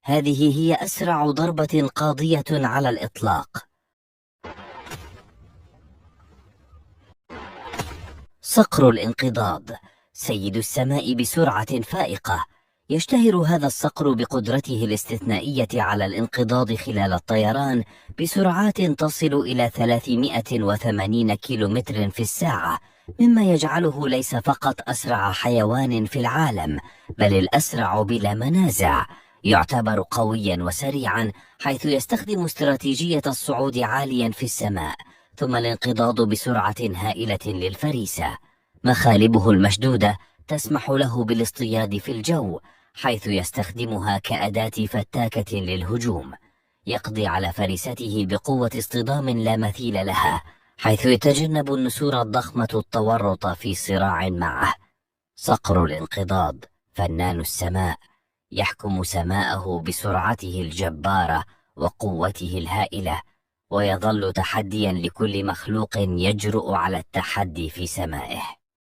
هذه هي أسرع ضربة قاضية على الإطلاق. صقر الانقضاض، سيد السماء بسرعة فائقة. يشتهر هذا الصقر بقدرته الاستثنائية على الانقضاض خلال الطيران بسرعات تصل إلى 380 كيلومتر في الساعة، مما يجعله ليس فقط أسرع حيوان في العالم، بل الأسرع بلا منازع. يعتبر قويا وسريعا، حيث يستخدم استراتيجية الصعود عاليا في السماء ثم الانقضاض بسرعة هائلة للفريسة. مخالبه المشدودة تسمح له بالاصطياد في الجو، حيث يستخدمها كأداة فتاكة للهجوم. يقضي على فريسته بقوة اصطدام لا مثيل لها، حيث يتجنب النسور الضخمة التورط في صراع معه. صقر الانقضاض، فنان السماء، يحكم سماءه بسرعته الجبارة وقوته الهائلة، ويظل تحديا لكل مخلوق يجرؤ على التحدي في سمائه.